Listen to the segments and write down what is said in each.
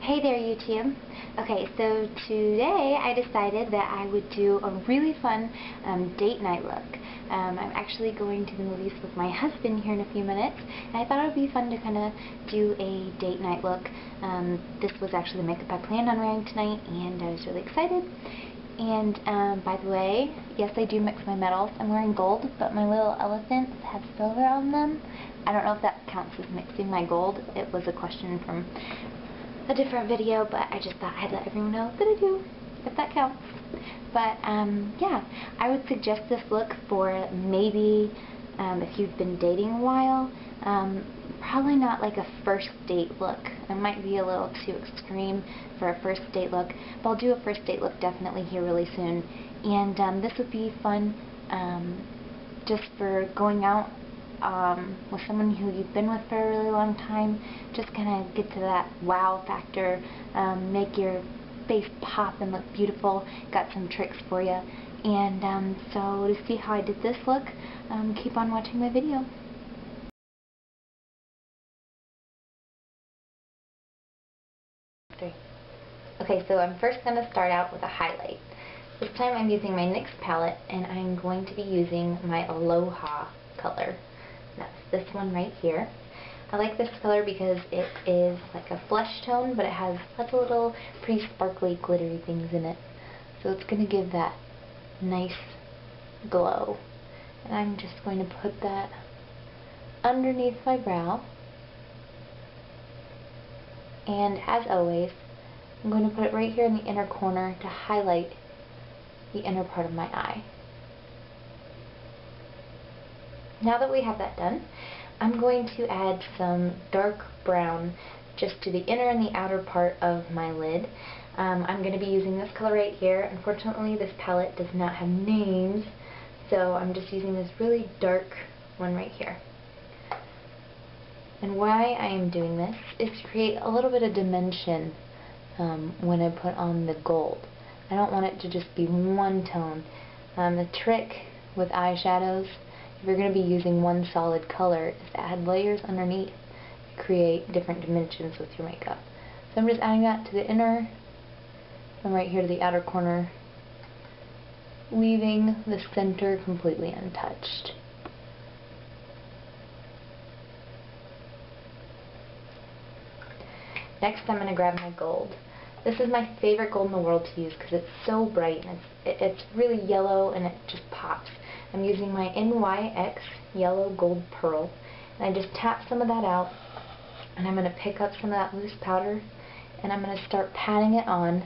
Hey there, YouTube. Okay, so today I decided that I would do a really fun date night look. I'm actually going to the movies with my husband here in a few minutes, and I thought it would be fun to kind of do a date night look. This was actually the makeup I planned on wearing tonight, and I was really excited. And by the way, yes, I do mix my metals. I'm wearing gold, but my little elephants have silver on them. I don't know if that counts as mixing my gold. It was a question from a different video, but I just thought I'd let everyone know that I do, if that counts. But yeah, I would suggest this look for maybe if you've been dating a while. Probably not like a first date look. It might be a little too extreme for a first date look, but I'll do a first date look definitely here really soon. And this would be fun just for going out with someone who you've been with for a really long time. Just kind of get to that wow factor, make your face pop and look beautiful. Got some tricks for you. And so to see how I did this look, keep on watching my video. Okay, so I'm first going to start out with a highlight. This time I'm using my NYX palette, and I'm going to be using my Aloha color. That's this one right here. I like this color because it is like a flesh tone, but it has lots of little pretty sparkly, glittery things in it. So it's going to give that nice glow. And I'm just going to put that underneath my brow. And as always, I'm going to put it right here in the inner corner to highlight the inner part of my eye. Now that we have that done, I'm going to add some dark brown just to the inner and the outer part of my lid. I'm going to be using this color right here. Unfortunately, this palette does not have names, so I'm just using this really dark one right here. And why I am doing this is to create a little bit of dimension when I put on the gold. I don't want it to just be one tone. The trick with eyeshadows, if you're going to be using one solid color, is to add layers underneath to create different dimensions with your makeup. So I'm just adding that to the inner and right here to the outer corner, leaving the center completely untouched. Next, I'm going to grab my gold. This is my favorite gold in the world to use because it's so bright and it's really yellow and it just pops. I'm using my NYX Yellow Gold Pearl, and I just tap some of that out, and I'm going to pick up some of that loose powder, and I'm going to start patting it on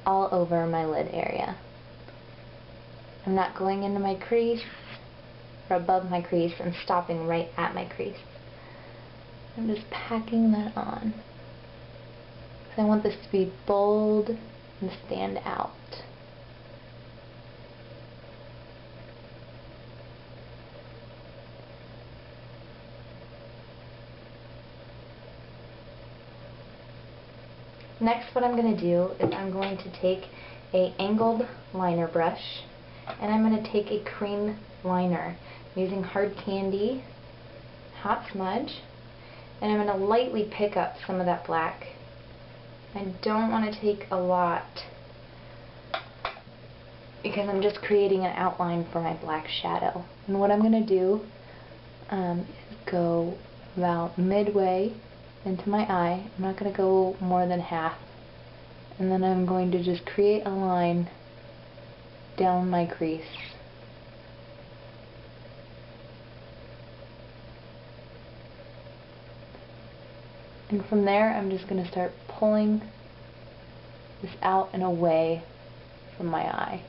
all over my lid area. I'm not going into my crease or above my crease and stopping right at my crease. I'm just packing that on. So I want this to be bold and stand out. Next, what I'm going to do is I'm going to take an angled liner brush, and I'm going to take a cream liner. I'm using Hard Candy Hot Smudge, and I'm going to lightly pick up some of that black. I don't want to take a lot because I'm just creating an outline for my black shadow. And what I'm going to do is go about midway into my eye. I'm not going to go more than half. And then I'm going to just create a line down my crease. And from there, I'm just going to start pulling this out and away from my eye.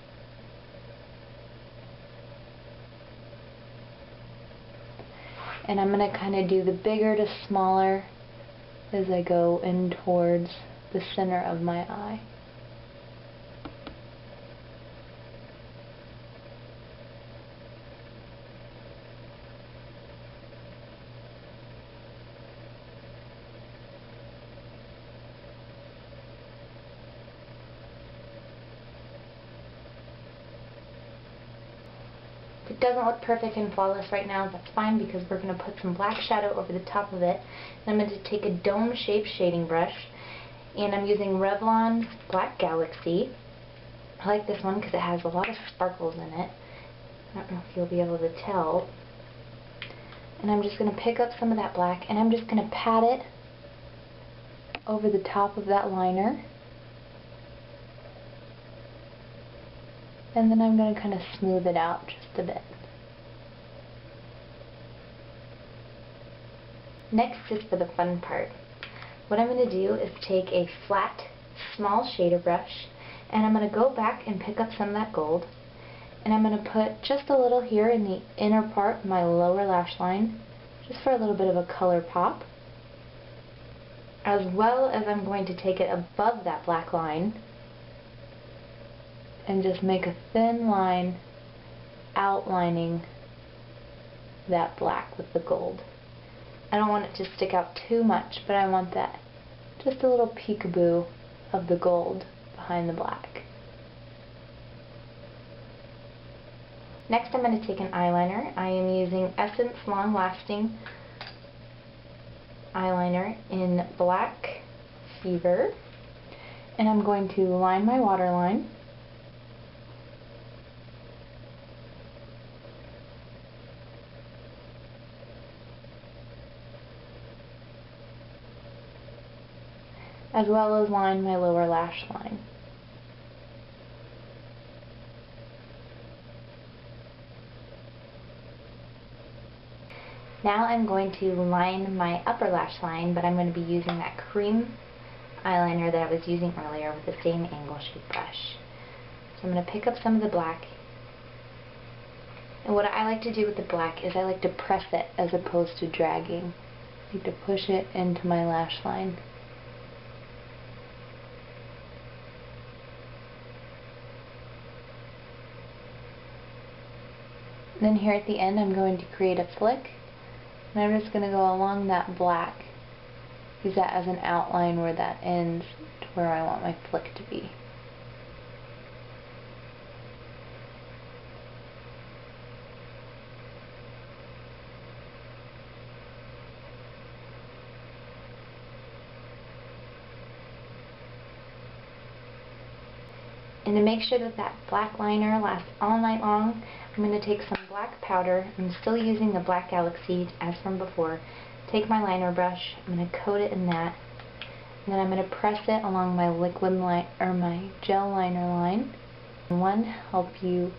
And I'm going to kind of do the bigger to smaller as I go in towards the center of my eye. To doesn't look perfect and flawless right now, that's fine because we're going to put some black shadow over the top of it. And I'm going to take a dome-shaped shading brush, and I'm using Revlon's Black Galaxy. I like this one because it has a lot of sparkles in it. I don't know if you'll be able to tell. And I'm just going to pick up some of that black, and I'm just going to pat it over the top of that liner. And then I'm going to kind of smooth it out just a bit. Next is for the fun part. What I'm going to do is take a flat, small shader brush, and I'm going to go back and pick up some of that gold. And I'm going to put just a little here in the inner part of my lower lash line, just for a little bit of a color pop. As well as I'm going to take it above that black line and just make a thin line outlining that black with the gold. I don't want it to stick out too much, but I want that just a little peekaboo of the gold behind the black. Next I'm going to take an eyeliner. I am using Essence Long Lasting eyeliner in Black Fever, and I'm going to line my waterline. As well as line my lower lash line. Now I'm going to line my upper lash line, but I'm going to be using that cream eyeliner that I was using earlier with the same angle shape brush. So I'm going to pick up some of the black, and what I like to do with the black is I like to press it as opposed to dragging. I like to push it into my lash line. Then here at the end I'm going to create a flick, and I'm just going to go along that black. Use that as an outline where that ends to where I want my flick to be. And to make sure that that black liner lasts all night long, I'm going to take some black powder. I'm still using the Black Galaxy as from before. Take my liner brush, I'm going to coat it in that, and then I'm going to press it along my liquid line or my gel liner line. One, help you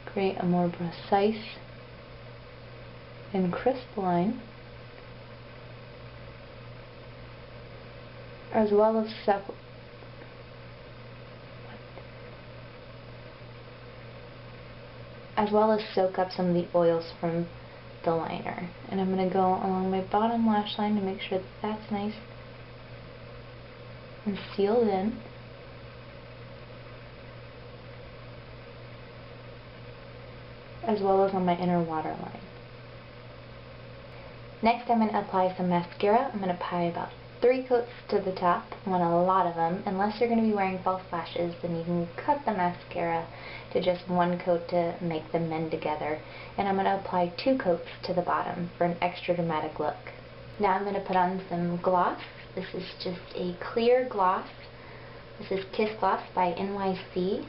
create a more precise and crisp line, as well as soak up some of the oils from the liner. And I'm going to go along my bottom lash line to make sure that that's nice and sealed in. As well as on my inner waterline. Next I'm going to apply some mascara. I'm going to apply about 3 coats to the top. I want a lot of them. Unless you're going to be wearing false lashes, then you can cut the mascara to just 1 coat to make them mend together. And I'm going to apply 2 coats to the bottom for an extra dramatic look. Now I'm going to put on some gloss. This is just a clear gloss. This is Kiss Gloss by NYC.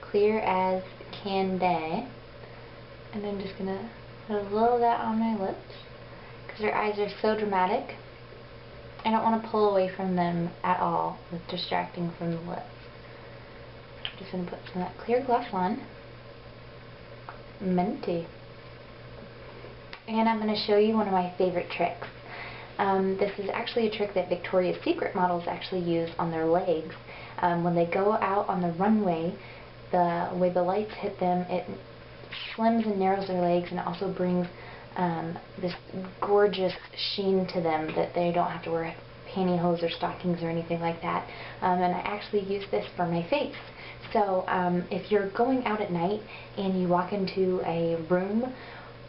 Clear as candy. And I'm just going to put a little of that on my lips because her eyes are so dramatic. I don't want to pull away from them at all with distracting from the lips. I'm just going to put some of that clear gloss on. Minty. And I'm going to show you one of my favorite tricks. This is actually a trick that Victoria's Secret models actually use on their legs. When they go out on the runway, the way the lights hit them, it slims and narrows their legs, and it also brings this gorgeous sheen to them that they don't have to wear pantyhose or stockings or anything like that. And I actually use this for my face. So if you're going out at night and you walk into a room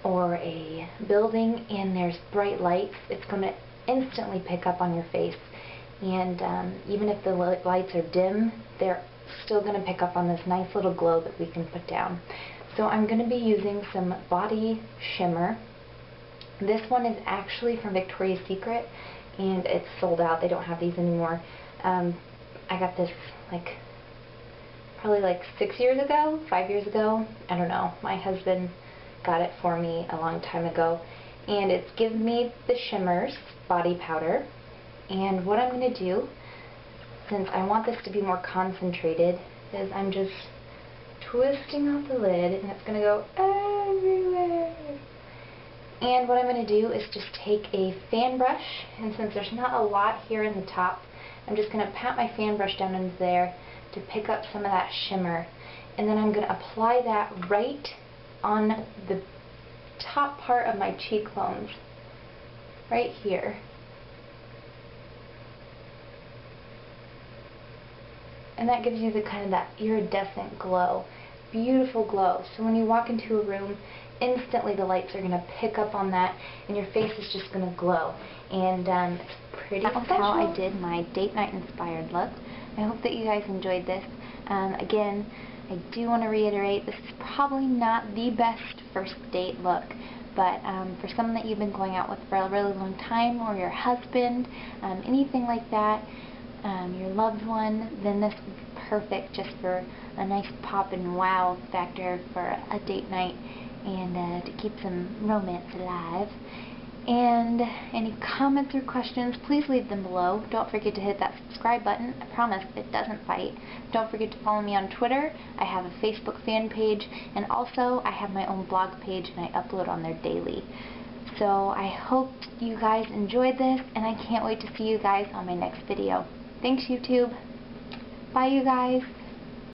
or a building and there's bright lights, it's going to instantly pick up on your face. And even if the lights are dim, they're still going to pick up on this nice little glow that we can put down. So I'm going to be using some body shimmer. This one is actually from Victoria's Secret, and it's sold out. They don't have these anymore. I got this probably 6 years ago, 5 years ago. I don't know. My husband got it for me a long time ago. And it's given me the shimmers body powder. And what I'm going to do, since I want this to be more concentrated, is I'm just twisting off the lid, and it's going to go everywhere. And what I'm going to do is just take a fan brush, and since there's not a lot here in the top, I'm just going to pat my fan brush down into there to pick up some of that shimmer. And then I'm going to apply that right on the top part of my cheekbones, right here. And that gives you the kind of that iridescent glow, beautiful glow. So when you walk into a room, instantly the lights are going to pick up on that, and your face is just going to glow. And it's pretty special. That's how I did my date night inspired look. I hope that you guys enjoyed this. Again, I do want to reiterate, this is probably not the best first date look, but for someone that you've been going out with for a really long time, or your husband, anything like that, your loved one, then this would be perfect just for a nice pop and wow factor for a date night, and to keep some romance alive. And any comments or questions, please leave them below. Don't forget to hit that subscribe button. I promise it doesn't bite. Don't forget to follow me on Twitter. I have a Facebook fan page, and also I have my own blog page, and I upload on there daily. So I hope you guys enjoyed this, and I can't wait to see you guys on my next video. Thanks, YouTube. Bye, you guys.